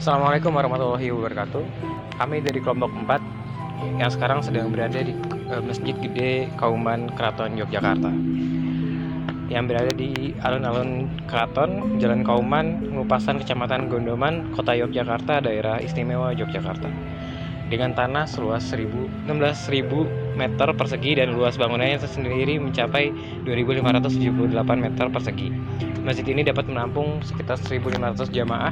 Assalamualaikum warahmatullahi wabarakatuh. Kami dari kelompok 4 yang sekarang sedang berada di Masjid Gede Kauman Keraton Yogyakarta, yang berada di alun-alun Keraton, Jalan Kauman, Ngupasan, Kecamatan Gondoman, Kota Yogyakarta, Daerah Istimewa Yogyakarta, dengan tanah seluas 16.000 meter persegi dan luas bangunannya sendiri mencapai 2.578 meter persegi. Masjid ini dapat menampung sekitar 1.500 jamaah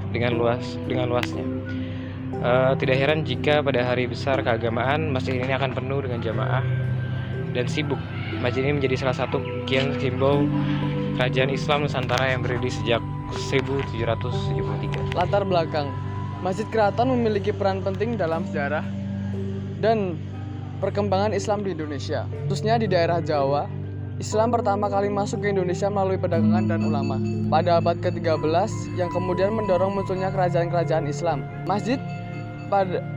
dengan luasnya. Tidak heran jika pada hari besar keagamaan masjid ini akan penuh dengan jamaah dan sibuk. Masjid ini menjadi salah satu simbol kerajaan Islam Nusantara yang berdiri sejak 1773. Latar belakang, Masjid Keraton memiliki peran penting dalam sejarah dan perkembangan Islam di Indonesia, khususnya di daerah Jawa. Islam pertama kali masuk ke Indonesia melalui perdagangan dan ulama pada abad ke-13 yang kemudian mendorong munculnya kerajaan-kerajaan Islam. Masjid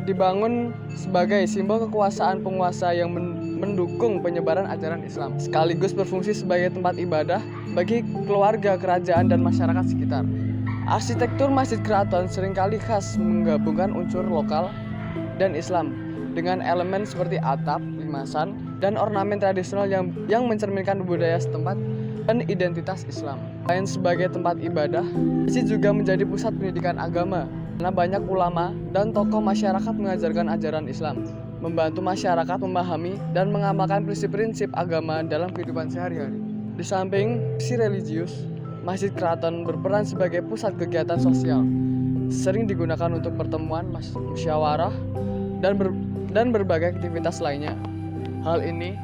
dibangun sebagai simbol kekuasaan penguasa yang mendukung penyebaran ajaran Islam, sekaligus berfungsi sebagai tempat ibadah bagi keluarga, kerajaan, dan masyarakat sekitar. Arsitektur Masjid Keraton seringkali khas menggabungkan unsur lokal dan Islam dengan elemen seperti atap, limasan, dan ornamen tradisional yang mencerminkan budaya setempat dan identitas Islam. Selain sebagai tempat ibadah, masjid juga menjadi pusat pendidikan agama, karena banyak ulama dan tokoh masyarakat mengajarkan ajaran Islam, membantu masyarakat memahami dan mengamalkan prinsip-prinsip agama dalam kehidupan sehari-hari. Di samping sisi religius, Masjid Keraton berperan sebagai pusat kegiatan sosial, sering digunakan untuk pertemuan, musyawarah, dan berbagai aktivitas lainnya. Hal ini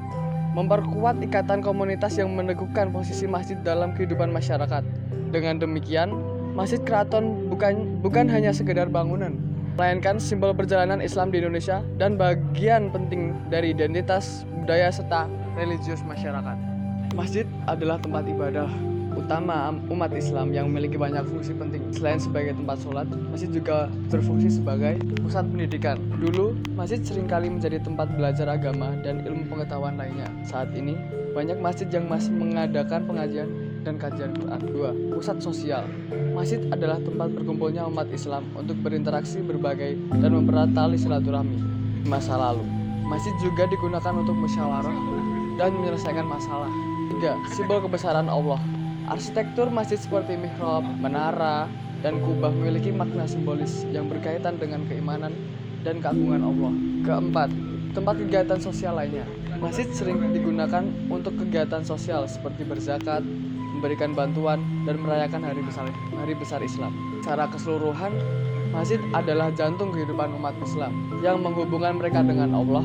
memperkuat ikatan komunitas yang meneguhkan posisi masjid dalam kehidupan masyarakat. Dengan demikian, Masjid Keraton bukan hanya sekedar bangunan, melainkan simbol perjalanan Islam di Indonesia dan bagian penting dari identitas, budaya, serta religius masyarakat. Masjid adalah tempat ibadah utama umat Islam yang memiliki banyak fungsi penting. Selain sebagai tempat sholat, masjid juga berfungsi sebagai pusat pendidikan. Dulu, masjid seringkali menjadi tempat belajar agama dan ilmu pengetahuan lainnya. Saat ini, banyak masjid yang masih mengadakan pengajian dan kajian Quran. 2. Pusat sosial. Masjid adalah tempat berkumpulnya umat Islam untuk berinteraksi berbagai dan mempererat tali silaturahmi. Di masa lalu, masjid juga digunakan untuk musyawarah dan menyelesaikan masalah. 3. Simbol kebesaran Allah. Arsitektur masjid seperti mihrab, menara, dan kubah memiliki makna simbolis yang berkaitan dengan keimanan dan keagungan Allah. 4. Tempat kegiatan sosial lainnya. Masjid sering digunakan untuk kegiatan sosial seperti berzakat, memberikan bantuan, dan merayakan hari besar Islam. Secara keseluruhan, masjid adalah jantung kehidupan umat Islam yang menghubungkan mereka dengan Allah,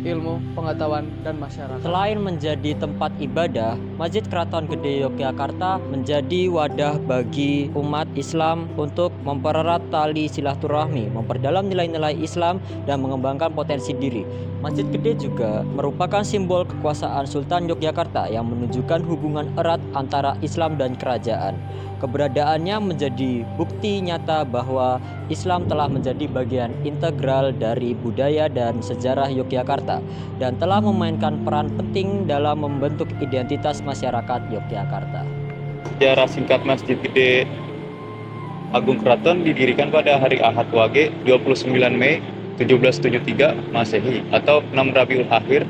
ilmu, pengetahuan, dan masyarakat. Selain menjadi tempat ibadah, Masjid Keraton Gede Yogyakarta menjadi wadah bagi umat Islam untuk mempererat tali silaturahmi, memperdalam nilai-nilai Islam, dan mengembangkan potensi diri. Masjid Gede juga merupakan simbol kekuasaan Sultan Yogyakarta yang menunjukkan hubungan erat antara Islam dan kerajaan. Keberadaannya menjadi bukti nyata bahwa Islam telah menjadi bagian integral dari budaya dan sejarah Yogyakarta dan telah memainkan peran penting dalam membentuk identitas masyarakat Yogyakarta. Sejarah singkat Masjid Gede Agung Keraton didirikan pada hari Ahad Wage 29 Mei 1773 Masehi atau 6 Rabiul Akhir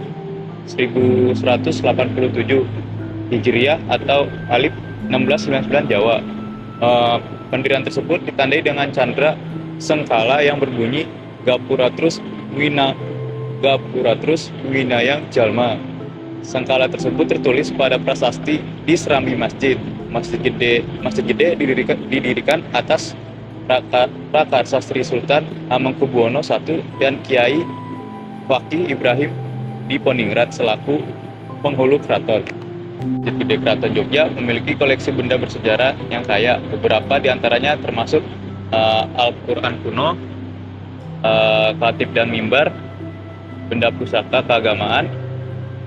1187 Hijriah atau Alif 1699 Jawa. Pendirian tersebut ditandai dengan candra sengkala yang berbunyi Gapuratrus Winayang Jalma. Sengkala tersebut tertulis pada prasasti di serambi masjid. Masjid Gede didirikan atas prakarsa Sri Sultan Hamengkubuwono I dan Kiai Fakih Ibrahim Diponingrat selaku penghulu keraton. Masjid Gede Keraton Jogja memiliki koleksi benda bersejarah yang kaya. Beberapa diantaranya termasuk Al-Quran kuno, khatib dan mimbar, benda pusaka keagamaan,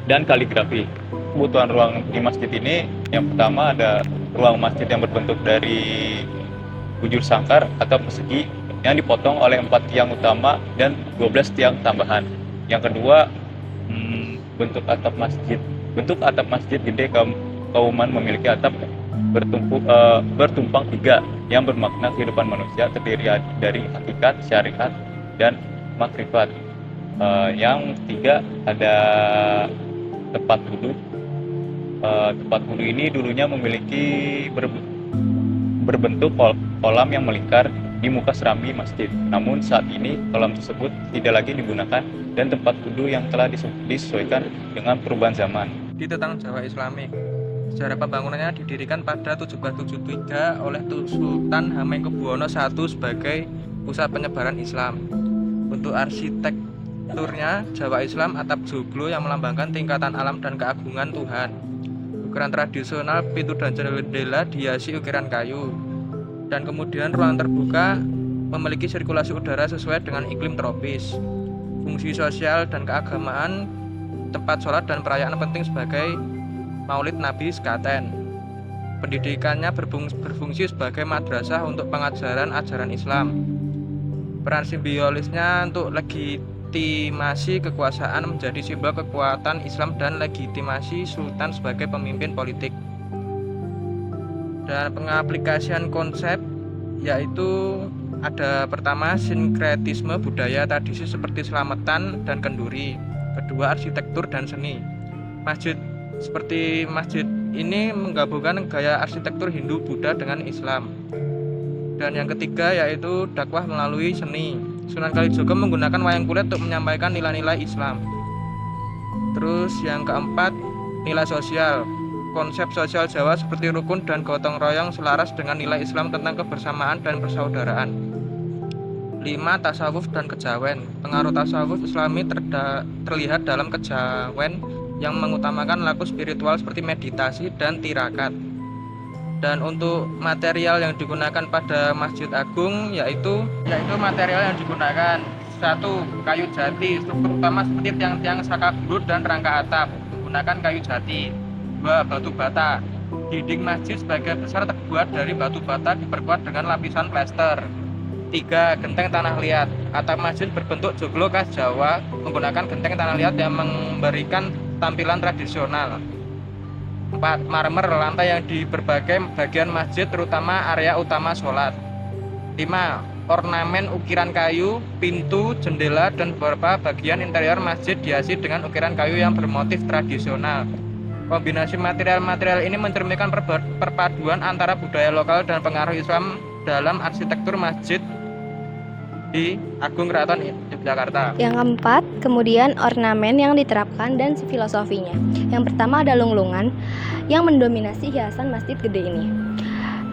dan kaligrafi. Kebutuhan ruang di masjid ini, yang pertama ada ruang masjid yang berbentuk dari bujur sangkar atau persegi yang dipotong oleh 4 tiang utama dan 12 tiang tambahan. Yang kedua, bentuk atap masjid Gede Kauman memiliki atap bertumpang tiga yang bermakna kehidupan manusia terdiri dari hakikat, syariat, dan makrifat. Yang ketiga ada tempat wudhu. Tempat wudhu ini dulunya memiliki berbentuk kolam yang melingkar di muka serambi masjid. Namun saat ini kolam tersebut tidak lagi digunakan dan tempat wudhu yang telah disesuaikan dengan perubahan zaman. Di Tetangga Jawa Islamik, sejarah pembangunannya didirikan pada 1773 oleh Sultan Hamengkubuwono I sebagai pusat penyebaran Islam. Untuk arsitekturnya, Jawa Islam atap joglo yang melambangkan tingkatan alam dan keagungan Tuhan. Ukiran tradisional pintu dan jendela dihiasi ukiran kayu. Dan kemudian ruang terbuka memiliki sirkulasi udara sesuai dengan iklim tropis. Fungsi sosial dan keagamaan, tempat sholat dan perayaan penting sebagai Maulid Nabi sekaten. Pendidikannya berfungsi sebagai madrasah untuk pengajaran ajaran Islam. Peran simbiolisnya untuk legitimasi kekuasaan menjadi simbol kekuatan Islam dan legitimasi sultan sebagai pemimpin politik. Dan pengaplikasian konsep yaitu ada pertama sinkretisme budaya tradisi seperti selamatan dan kenduri. Kedua arsitektur dan seni. Seperti masjid ini menggabungkan gaya arsitektur Hindu Buddha dengan Islam. Dan yang ketiga yaitu dakwah melalui seni. Sunan Kalijogo menggunakan wayang kulit untuk menyampaikan nilai-nilai Islam. Terus yang keempat, nilai sosial. Konsep sosial Jawa seperti rukun dan gotong royong selaras dengan nilai Islam tentang kebersamaan dan persaudaraan. 5. Tasawuf dan kejawen. Pengaruh tasawuf Islami terlihat dalam kejawen yang mengutamakan laku spiritual seperti meditasi dan tirakat. Dan untuk material yang digunakan pada Masjid Agung yaitu material yang digunakan 1. Kayu jati, struktur utama seperti tiang-tiang saka bulut dan rangka atap menggunakan kayu jati. 2. Batu bata. Dinding masjid sebagian besar terbuat dari batu bata diperkuat dengan lapisan plester. 3. Genteng tanah liat. Atap masjid berbentuk joglo khas Jawa menggunakan genteng tanah liat yang memberikan tampilan tradisional. 4. Marmer lantai yang di berbagai bagian masjid terutama area utama sholat. 5. Ornamen ukiran kayu, pintu, jendela, dan beberapa bagian interior masjid dihiasi dengan ukiran kayu yang bermotif tradisional. Kombinasi material-material ini mencerminkan perpaduan antara budaya lokal dan pengaruh Islam dalam arsitektur masjid di Agung Keraton Yogyakarta. Yang keempat, kemudian ornamen yang diterapkan dan filosofinya. Yang pertama ada lunglungan yang mendominasi hiasan masjid gede ini.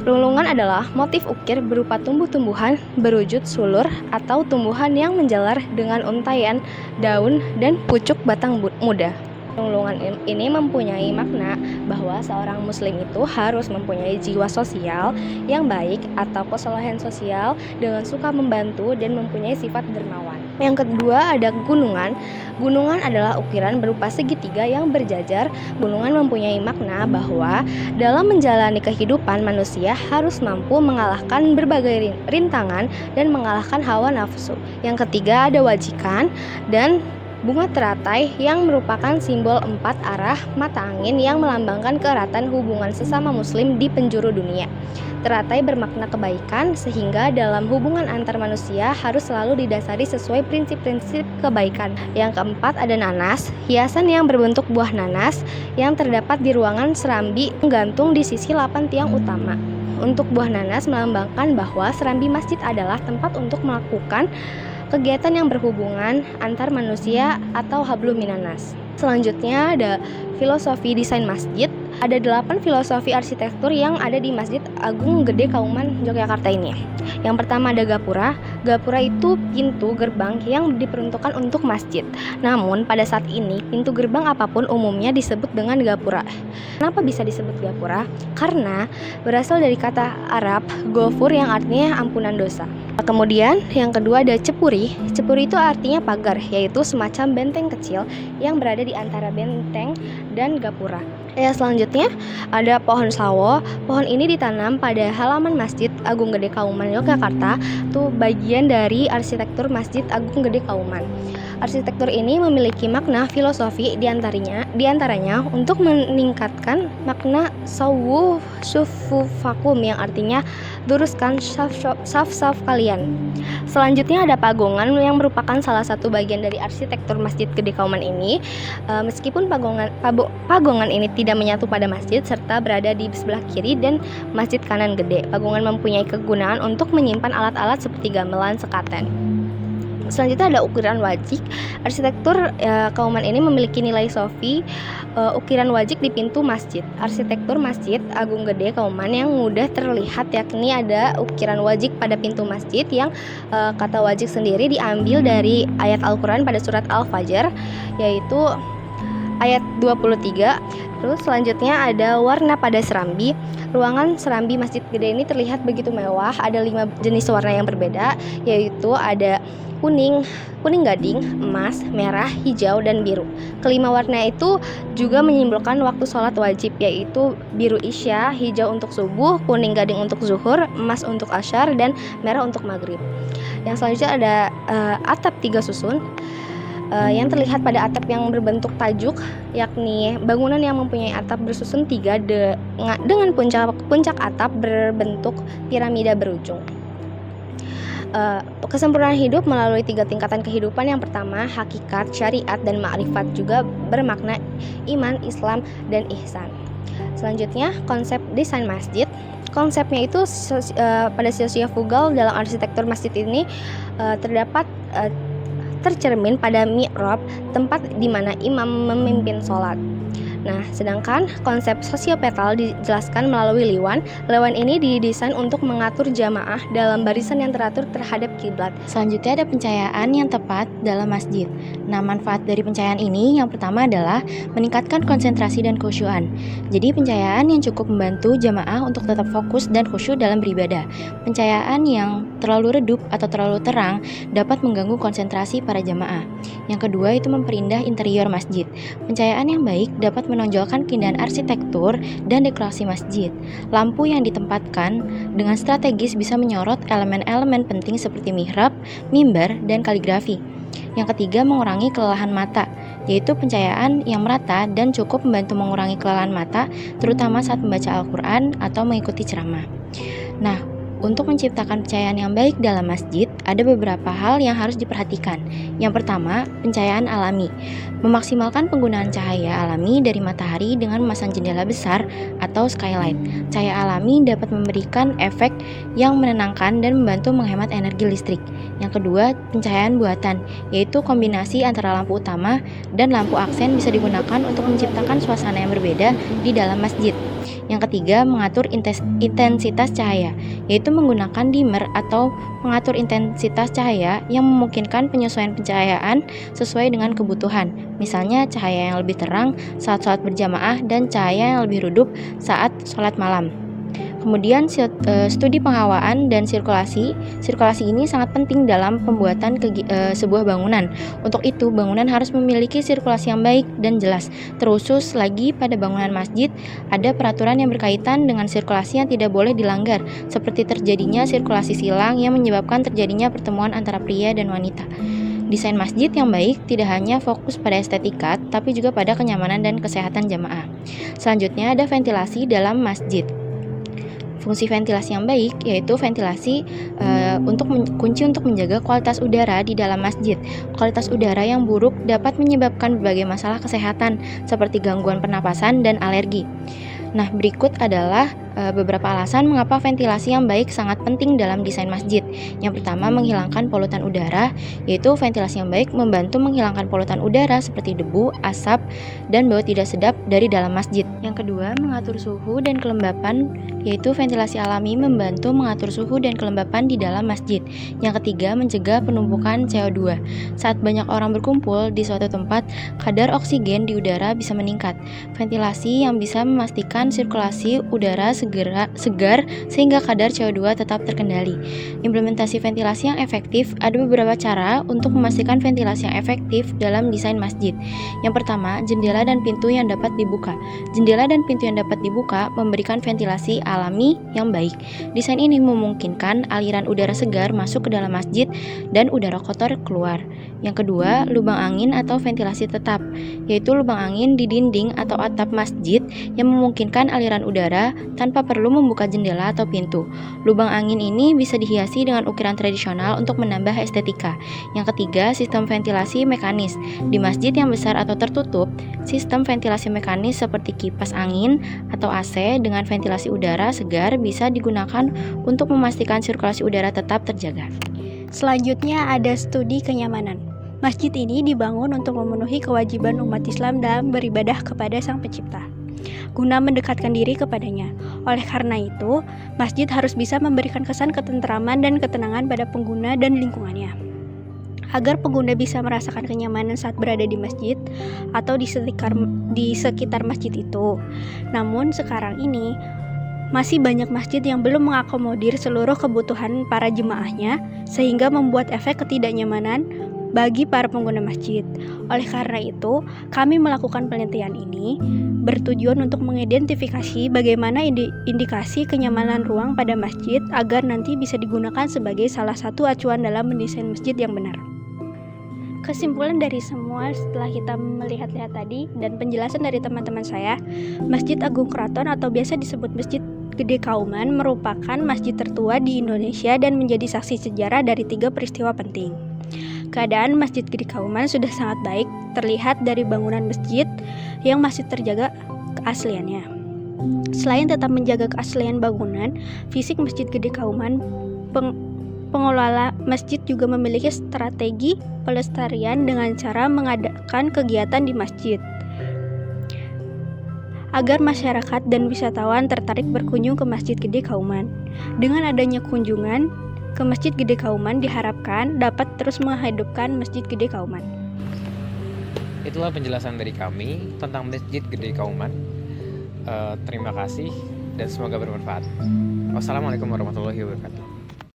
Lunglungan adalah motif ukir berupa tumbuh-tumbuhan berwujud sulur atau tumbuhan yang menjalar dengan untaian daun dan pucuk batang muda. Lunglungan ini mempunyai makna bahwa seorang muslim itu harus mempunyai jiwa sosial yang baik atau kesolehan sosial dengan suka membantu dan mempunyai sifat dermawan. Yang kedua ada gunungan. Gunungan adalah ukiran berupa segitiga yang berjajar. Gunungan mempunyai makna bahwa dalam menjalani kehidupan manusia harus mampu mengalahkan berbagai rintangan dan mengalahkan hawa nafsu. Yang ketiga ada wajikan dan bunga teratai yang merupakan simbol 4 arah mata angin yang melambangkan keeratan hubungan sesama muslim di penjuru dunia. Teratai bermakna kebaikan sehingga dalam hubungan antar manusia harus selalu didasari sesuai prinsip-prinsip kebaikan. Yang keempat ada nanas, hiasan yang berbentuk buah nanas yang terdapat di ruangan serambi menggantung di sisi 8 tiang utama. Untuk buah nanas melambangkan bahwa serambi masjid adalah tempat untuk melakukan kegiatan yang berhubungan antar manusia atau hablum minanas. Selanjutnya ada filosofi desain masjid. Ada 8 filosofi arsitektur yang ada di Masjid Agung Gede Kauman Yogyakarta ini. Yang pertama ada gapura. Gapura itu pintu gerbang yang diperuntukkan untuk masjid. Namun pada saat ini pintu gerbang apapun umumnya disebut dengan gapura. Kenapa bisa disebut gapura? Karena berasal dari kata Arab gofur yang artinya ampunan dosa. Kemudian yang kedua ada cepuri. Cepuri itu artinya pagar, yaitu semacam benteng kecil yang berada di antara benteng dan gapura. Selanjutnya ada pohon sawo. Pohon ini ditanam pada halaman Masjid Agung Gede Kauman Yogyakarta. Itu bagian dari arsitektur Masjid Agung Gede Kauman. Arsitektur ini memiliki makna filosofi diantaranya untuk meningkatkan makna sufufakum yang artinya luruskan saf-saf kalian. Selanjutnya ada pagongan yang merupakan salah satu bagian dari arsitektur Masjid Gede Kauman ini. Meskipun pagongan ini tidak menyatu pada masjid serta berada di sebelah kiri dan masjid kanan gede, pagongan mempunyai kegunaan untuk menyimpan alat-alat seperti gamelan, sekaten. Selanjutnya ada ukiran wajik. Arsitektur Kauman ini memiliki nilai sofi ukiran wajik di pintu masjid. Arsitektur Masjid Agung Gede Kauman yang mudah terlihat yakni ada ukiran wajik pada pintu masjid yang kata wajik sendiri diambil dari ayat Al-Quran pada surat Al-Fajr, yaitu ayat 23. Terus selanjutnya ada warna pada serambi. Ruangan serambi Masjid Gede ini terlihat begitu mewah. Ada 5 jenis warna yang berbeda, yaitu ada kuning gading, emas, merah, hijau, dan biru. Kelima warna itu juga menyimbolkan waktu sholat wajib, yaitu biru isya, hijau untuk subuh, kuning gading untuk zuhur, emas untuk asyar, dan merah untuk maghrib. Yang selanjutnya ada atap 3 susun. Yang terlihat pada atap yang berbentuk tajuk, yakni bangunan yang mempunyai atap bersusun 3 dengan puncak atap berbentuk piramida berujung. Kesempurnaan hidup melalui 3 tingkatan kehidupan. Yang pertama, hakikat, syariat, dan ma'rifat, juga bermakna iman, Islam, dan ihsan. Selanjutnya, konsep desain masjid. Konsepnya itu pada fugal dalam arsitektur masjid ini tercermin pada mi'rab, tempat di mana imam memimpin sholat. Nah, sedangkan konsep sosiopetal dijelaskan melalui liwan. Liwan ini didesain untuk mengatur jamaah dalam barisan yang teratur terhadap kiblat. Selanjutnya ada pencahayaan yang tepat dalam masjid. Nah, manfaat dari pencahayaan ini yang pertama adalah meningkatkan konsentrasi dan khusyuan. Jadi pencahayaan yang cukup membantu jamaah untuk tetap fokus dan khusyuk dalam beribadah. Pencahayaan yang terlalu redup atau terlalu terang dapat mengganggu konsentrasi para jamaah. Yang kedua itu memperindah interior masjid. Pencahayaan yang baik dapat menonjolkan keindahan arsitektur dan dekorasi masjid. Lampu yang ditempatkan dengan strategis bisa menyorot elemen-elemen penting seperti mihrab, mimbar, dan kaligrafi. Yang ketiga, mengurangi kelelahan mata, yaitu pencahayaan yang merata dan cukup membantu mengurangi kelelahan mata, terutama saat membaca Al-Quran atau mengikuti ceramah. Nah, untuk menciptakan pencahayaan yang baik dalam masjid, ada beberapa hal yang harus diperhatikan. Yang pertama, pencahayaan alami. Memaksimalkan penggunaan cahaya alami dari matahari dengan memasang jendela besar atau skylight. Cahaya alami dapat memberikan efek yang menenangkan dan membantu menghemat energi listrik. Yang kedua, pencahayaan buatan, yaitu kombinasi antara lampu utama dan lampu aksen bisa digunakan untuk menciptakan suasana yang berbeda di dalam masjid. Yang ketiga, mengatur intensitas cahaya, yaitu menggunakan dimmer atau mengatur intensitas cahaya yang memungkinkan penyesuaian pencahayaan sesuai dengan kebutuhan. Misalnya cahaya yang lebih terang saat sholat berjamaah dan cahaya yang lebih redup saat sholat malam. Kemudian studi penghawaan dan sirkulasi. Sirkulasi ini sangat penting dalam pembuatan sebuah bangunan. Untuk itu, bangunan harus memiliki sirkulasi yang baik dan jelas. Terkhusus lagi pada bangunan masjid, ada peraturan yang berkaitan dengan sirkulasi yang tidak boleh dilanggar, seperti terjadinya sirkulasi silang yang menyebabkan terjadinya pertemuan antara pria dan wanita. Desain masjid yang baik tidak hanya fokus pada estetika, tapi juga pada kenyamanan dan kesehatan jamaah. Selanjutnya ada ventilasi dalam masjid. Fungsi ventilasi yang baik yaitu ventilasi kunci untuk menjaga kualitas udara di dalam masjid. Kualitas udara yang buruk dapat menyebabkan berbagai masalah kesehatan seperti gangguan pernapasan dan alergi. Nah, berikut adalah beberapa alasan mengapa ventilasi yang baik sangat penting dalam desain masjid. Yang pertama, menghilangkan polutan udara, yaitu ventilasi yang baik membantu menghilangkan polutan udara seperti debu, asap, dan bau tidak sedap dari dalam masjid. Yang kedua, mengatur suhu dan kelembapan, yaitu ventilasi alami membantu mengatur suhu dan kelembapan di dalam masjid. Yang ketiga, mencegah penumpukan CO2. Saat banyak orang berkumpul di suatu tempat, kadar oksigen di udara bisa meningkat. Ventilasi yang bisa memastikan sirkulasi udara segar sehingga kadar CO2 tetap terkendali. Implementasi ventilasi yang efektif. Ada beberapa cara untuk memastikan ventilasi yang efektif dalam desain masjid. Yang pertama, jendela dan pintu yang dapat dibuka. Jendela dan pintu yang dapat dibuka memberikan ventilasi alami yang baik. Desain ini memungkinkan aliran udara segar masuk ke dalam masjid dan udara kotor keluar. Yang kedua, lubang angin atau ventilasi tetap, yaitu lubang angin di dinding atau atap masjid yang memungkinkan aliran udara tanpa perlu membuka jendela atau pintu. Lubang angin ini bisa dihiasi dengan ukiran tradisional untuk menambah estetika. Yang ketiga, sistem ventilasi mekanis. Di masjid yang besar atau tertutup, sistem ventilasi mekanis seperti kipas angin atau AC dengan ventilasi udara segar bisa digunakan untuk memastikan sirkulasi udara tetap terjaga. Selanjutnya ada studi kenyamanan. Masjid ini dibangun untuk memenuhi kewajiban umat Islam dalam beribadah kepada Sang Pencipta, guna mendekatkan diri kepadanya. Oleh karena itu, masjid harus bisa memberikan kesan ketentraman dan ketenangan pada pengguna dan lingkungannya. Agar pengguna bisa merasakan kenyamanan saat berada di masjid atau di sekitar masjid itu. Namun sekarang ini masih banyak masjid yang belum mengakomodir seluruh kebutuhan para jemaahnya, sehingga membuat efek ketidaknyamanan bagi para pengguna masjid. Oleh karena itu, kami melakukan penelitian ini bertujuan untuk mengidentifikasi bagaimana indikasi kenyamanan ruang pada masjid agar nanti bisa digunakan sebagai salah satu acuan dalam mendesain masjid yang benar. Kesimpulan dari semua setelah kita melihat-lihat tadi dan penjelasan dari teman-teman saya, Masjid Agung Keraton atau biasa disebut Masjid Gede Kauman merupakan masjid tertua di Indonesia dan menjadi saksi sejarah dari 3 peristiwa penting. Keadaan Masjid Gede Kauman sudah sangat baik, terlihat dari bangunan masjid yang masih terjaga keasliannya. Selain tetap menjaga keaslian bangunan, fisik Masjid Gede Kauman, pengelola masjid juga memiliki strategi pelestarian dengan cara mengadakan kegiatan di masjid agar masyarakat dan wisatawan tertarik berkunjung ke Masjid Gede Kauman. Dengan adanya kunjungan ke Masjid Gede Kauman diharapkan dapat terus menghidupkan Masjid Gede Kauman. Itulah penjelasan dari kami tentang Masjid Gede Kauman. Terima kasih dan semoga bermanfaat. Wassalamualaikum warahmatullahi wabarakatuh.